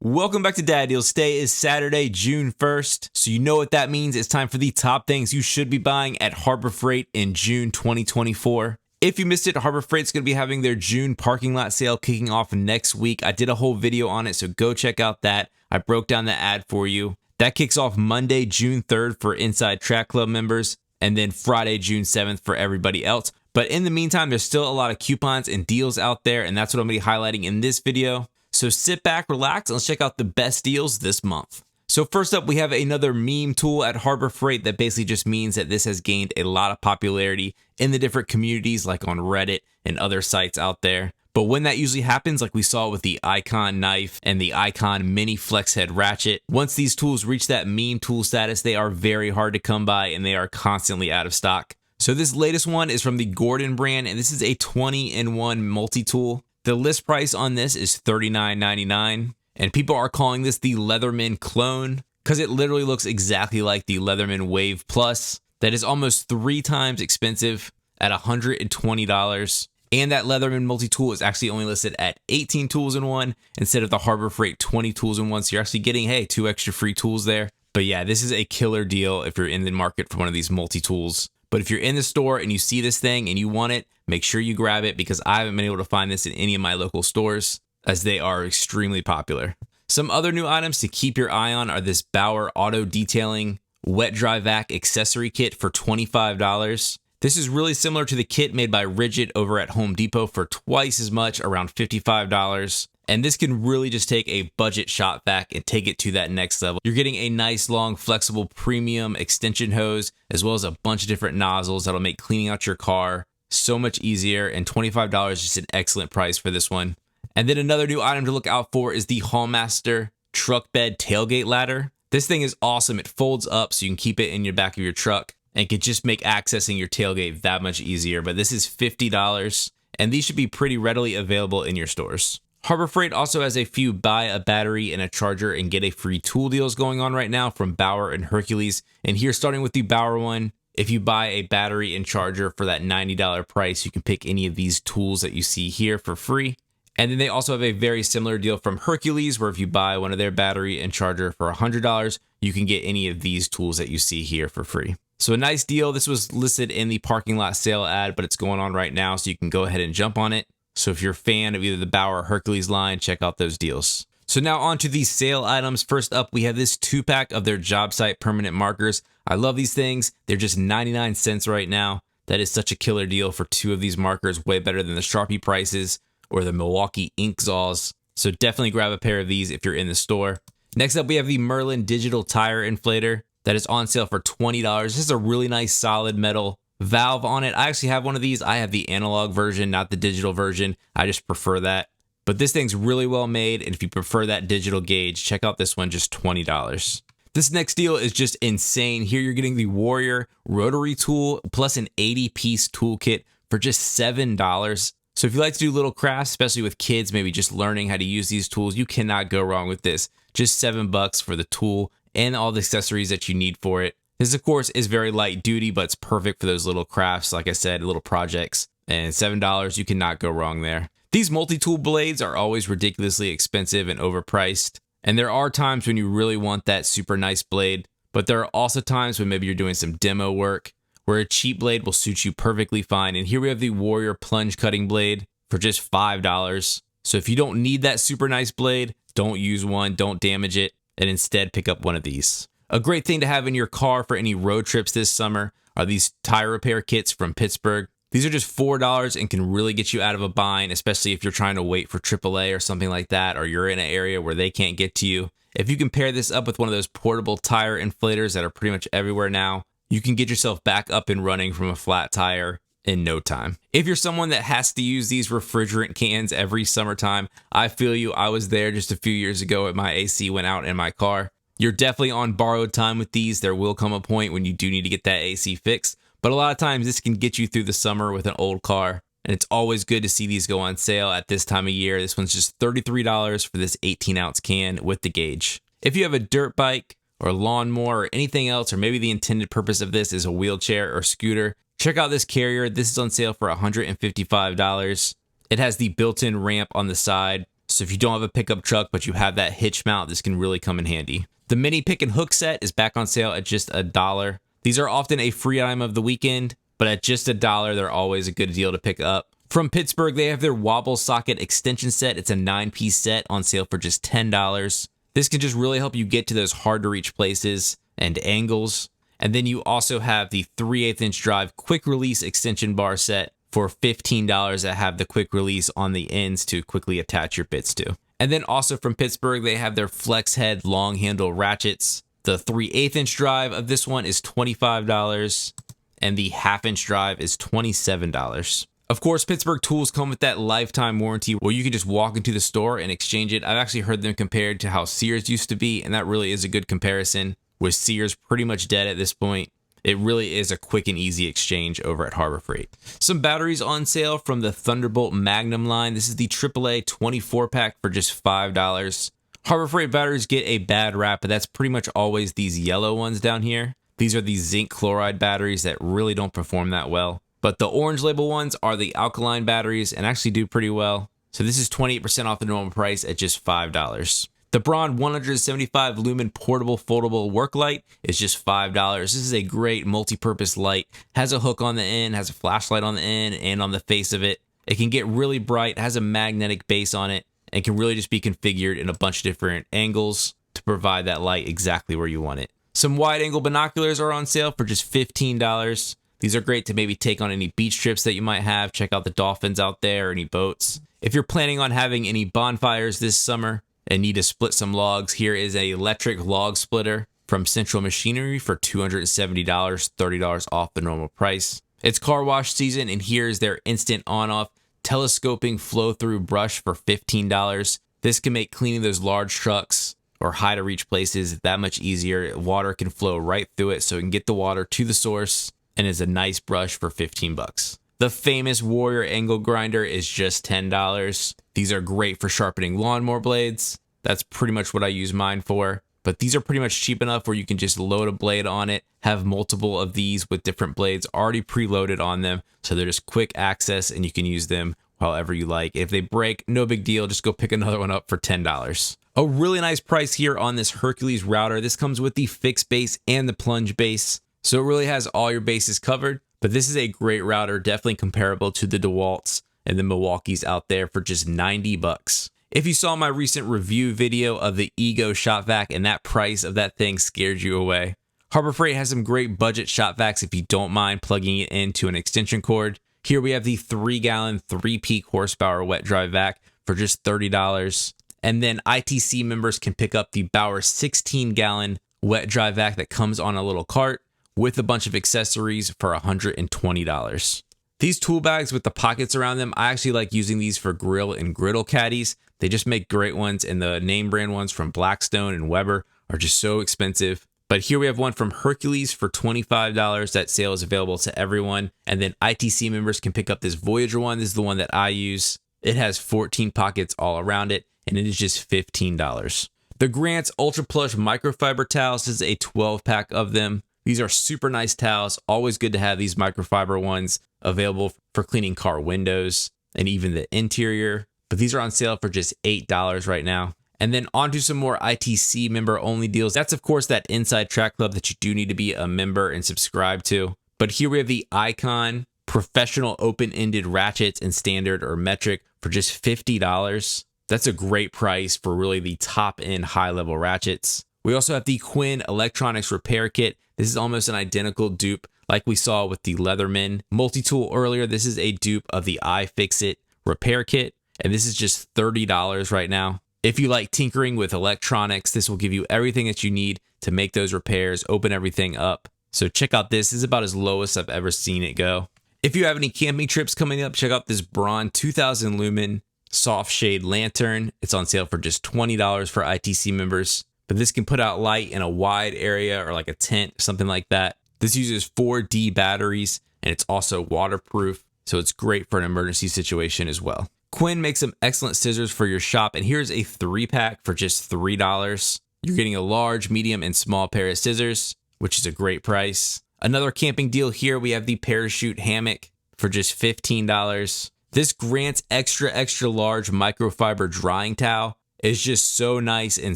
Welcome back to Dad Deals. Today is Saturday, June 1st. So you know what that means. It's time for the top things you should be buying at Harbor Freight in June 2024. If you missed it, Harbor Freight's going to be having their June parking lot sale kicking off next week. I did a whole video on it, so go check out that. I broke down the ad for you. That kicks off Monday, June 3rd for Inside Track Club members, and then Friday, June 7th for everybody else. But in the meantime, there's still a lot of coupons and deals out there, and that's what I'm going to be highlighting in this video. So sit back, relax, and let's check out the best deals this month. So first up, we have another meme tool at Harbor Freight that basically just means that this has gained a lot of popularity in the different communities like on Reddit and other sites out there. But when that usually happens, like we saw with the Icon knife and the Icon mini flex head ratchet, once these tools reach that meme tool status, they are very hard to come by and they are constantly out of stock. So this latest one is from the Gordon brand, and this is a 20-in-1 multi-tool. The list price on this is $39.99, and people are calling this the Leatherman clone because it literally looks exactly like the Leatherman Wave Plus that is almost 3 times expensive at $120. And that Leatherman multi-tool is actually only listed at 18 tools in one instead of the Harbor Freight 20 tools in one. So you're actually getting, hey, 2 extra free tools there. But yeah, this is a killer deal if you're in the market for one of these multi-tools. But if you're in the store and you see this thing and you want it, make sure you grab it because I haven't been able to find this in any of my local stores as they are extremely popular. Some other new items to keep your eye on are this Bauer Auto Detailing Wet Dry Vac Accessory Kit for $25. This is really similar to the kit made by Rigid over at Home Depot for twice as much, around $55. And this can really just take a budget shop vac and take it to that next level. You're getting a nice, long, flexible, premium extension hose, as well as a bunch of different nozzles that'll make cleaning out your car so much easier. And $25 is just an excellent price for this one. And then another new item to look out for is the Hallmaster Truck Bed Tailgate Ladder. This thing is awesome. It folds up so you can keep it in your back of your truck and can just make accessing your tailgate that much easier. But this is $50, and these should be pretty readily available in your stores. Harbor Freight also has a few buy a battery and a charger and get a free tool deals going on right now from Bauer and Hercules. And here, starting with the Bauer one, if you buy a battery and charger for that $90 price, you can pick any of these tools that you see here for free. And then they also have a very similar deal from Hercules, where if you buy one of their battery and charger for $100, you can get any of these tools that you see here for free. So a nice deal. This was listed in the parking lot sale ad, but it's going on right now, so you can go ahead and jump on it. So if you're a fan of either the Bauer or Hercules line, check out those deals. So now on to these sale items. First up, we have this 2-pack of their job site permanent markers. I love these things. They're just 99 cents right now. That is such a killer deal for 2 of these markers, way better than the Sharpie prices or the Milwaukee ink saws. So definitely grab a pair of these if you're in the store. Next up, we have the Merlin digital tire inflator that is on sale for $20. This is a really nice solid metal valve on it. I actually have one of these. I have the analog version, not the digital version. I just prefer that. But this thing's really well made, and if you prefer that digital gauge, check out this one, just $20. This next deal is just insane. Here you're getting the Warrior rotary tool plus an 80-piece toolkit for just $7. So if you like to do little crafts, especially with kids, maybe just learning how to use these tools, you cannot go wrong with this. Just $7 for the tool and all the accessories that you need for it. This, of course, is very light duty, but it's perfect for those little crafts, like I said, little projects. And $7, you cannot go wrong there. These multi-tool blades are always ridiculously expensive and overpriced. And there are times when you really want that super nice blade, but there are also times when maybe you're doing some demo work where a cheap blade will suit you perfectly fine. And here we have the Warrior plunge cutting blade for just $5. So if you don't need that super nice blade, don't use one, don't damage it, and instead pick up one of these. A great thing to have in your car for any road trips this summer are these tire repair kits from Pittsburgh. These are just $4 and can really get you out of a bind, especially if you're trying to wait for AAA or something like that, or you're in an area where they can't get to you. If you can pair this up with one of those portable tire inflators that are pretty much everywhere now, you can get yourself back up and running from a flat tire in no time. If you're someone that has to use these refrigerant cans every summertime, I feel you. I was there just a few years ago when my AC went out in my car. You're definitely on borrowed time with these. There will come a point when you do need to get that AC fixed, but a lot of times this can get you through the summer with an old car, and it's always good to see these go on sale at this time of year. This one's just $33 for this 18-ounce can with the gauge. If you have a dirt bike or lawnmower or anything else, or maybe the intended purpose of this is a wheelchair or scooter, check out this carrier. This is on sale for $155. It has the built-in ramp on the side, So if you don't have a pickup truck, but you have that hitch mount, this can really come in handy. The mini pick and hook set is back on sale at just $1. These are often a free item of the weekend, but at just $1, they're always a good deal to pick up. From Pittsburgh, they have their wobble socket extension set. It's a 9-piece set on sale for just $10. This can just really help you get to those hard to reach places and angles. And then you also have the 3/8 inch drive quick release extension bar set for $15 that have the quick release on the ends to quickly attach your bits to. And then also from Pittsburgh, they have their flex head long handle ratchets. The 3/8 inch drive of this one is $25 and the 1/2 inch drive is $27. Of course, Pittsburgh tools come with that lifetime warranty where you can just walk into the store and exchange it. I've actually heard them compared to how Sears used to be, and that really is a good comparison, with Sears pretty much dead at this point. It really is a quick and easy exchange over at Harbor Freight. Some batteries on sale from the Thunderbolt Magnum line. This is the AAA 24-pack for just $5. Harbor Freight batteries get a bad rap, but that's pretty much always these yellow ones down here. These are the zinc chloride batteries that really don't perform that well. But the orange label ones are the alkaline batteries and actually do pretty well. So this is 28% off the normal price at just $5. The Braun 175 lumen portable foldable work light is just $5. This is a great multi-purpose light. Has a hook on the end, has a flashlight on the end and on the face of it. It can get really bright, has a magnetic base on it, and can really just be configured in a bunch of different angles to provide that light exactly where you want it. Some wide angle binoculars are on sale for just $15. These are great to maybe take on any beach trips that you might have. Check out the dolphins out there or any boats. If you're planning on having any bonfires this summer and need to split some logs, here is an electric log splitter from Central Machinery for $270, $30 off the normal price. It's car wash season, and here's their instant on-off telescoping flow-through brush for $15. This can make cleaning those large trucks or high to reach places that much easier. Water can flow right through it, so it can get the water to the source, and is a nice brush for $15. The famous Warrior angle grinder is just $10. These are great for sharpening lawnmower blades. That's pretty much what I use mine for. But these are pretty much cheap enough where you can just load a blade on it, have multiple of these with different blades already preloaded on them. So they're just quick access and you can use them however you like. If they break, no big deal. Just go pick another one up for $10. A really nice price here on this Hercules router. This comes with the fixed base and the plunge base. So it really has all your bases covered, but this is a great router, definitely comparable to the DeWalt's and the Milwaukee's out there for just $90. If you saw my recent review video of the Ego shop vac and that price of that thing scared you away, Harbor Freight has some great budget shop vacs if you don't mind plugging it into an extension cord. Here we have the 3-gallon, 3-peak horsepower wet dry vac for just $30. And then ITC members can pick up the Bauer 16-gallon wet dry vac that comes on a little cart with a bunch of accessories for $120. These tool bags with the pockets around them, I actually like using these for grill and griddle caddies. They just make great ones, and the name brand ones from Blackstone and Weber are just so expensive. But here we have one from Hercules for $25. That sale is available to everyone. And then ITC members can pick up this Voyager one. This is the one that I use. It has 14 pockets all around it, and it is just $15. The Grant's Ultra Plush microfiber towels is a 12-pack of them. These are super nice towels. Always good to have these microfiber ones available for cleaning car windows and even the interior. But these are on sale for just $8 right now. And then on to some more ITC member only deals. That's of course that Inside Track Club that you do need to be a member and subscribe to. But here we have the Icon professional open-ended ratchets in standard or metric for just $50. That's a great price for really the top-end high-level ratchets. We also have the Quinn Electronics Repair Kit. This is almost an identical dupe like we saw with the Leatherman multi-tool earlier. This is a dupe of the iFixit Repair Kit, and this is just $30 right now. If you like tinkering with electronics, this will give you everything that you need to make those repairs, open everything up. So check out this. This is about as low as I've ever seen it go. If you have any camping trips coming up, check out this Braun 2000 lumen soft shade lantern. It's on sale for just $20 for ITC members. But this can put out light in a wide area or like a tent, something like that. This uses 4D batteries and it's also waterproof, so it's great for an emergency situation as well. Quinn makes some excellent scissors for your shop, and here's a 3-pack for just $3. You're getting a large, medium, and small pair of scissors, which is a great price. Another camping deal here, we have the parachute hammock for just $15. This Grant's extra large microfiber drying towel is just so nice and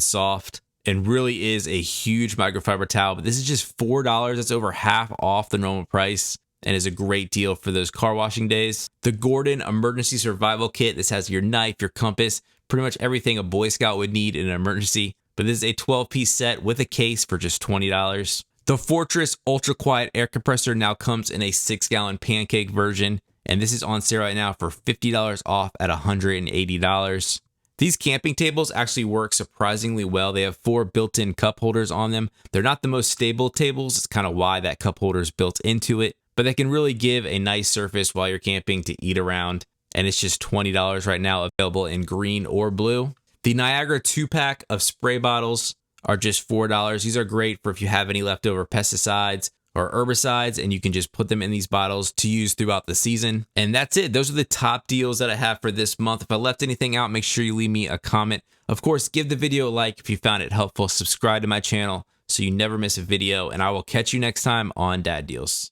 soft and really is a huge microfiber towel. But this is just $4. That's over half off the normal price and is a great deal for those car washing days. The Gordon Emergency Survival Kit. This has your knife, your compass, pretty much everything a Boy Scout would need in an emergency. But this is a 12-piece set with a case for just $20. The Fortress Ultra Quiet Air Compressor now comes in a 6-gallon pancake version, and this is on sale right now for $50 off at $180. These camping tables actually work surprisingly well. They have 4 built-in cup holders on them. They're not the most stable tables. It's kind of why that cup holder is built into it, but they can really give a nice surface while you're camping to eat around, and it's just $20 right now, available in green or blue. The Niagara 2-pack of spray bottles are just $4. These are great for if you have any leftover pesticides or herbicides, and you can just put them in these bottles to use throughout the season. And that's it. Those are the top deals that I have for this month. If I left anything out, make sure you leave me a comment. Of course, give the video a like if you found it helpful. Subscribe to my channel so you never miss a video, and I will catch you next time on Dad Deals.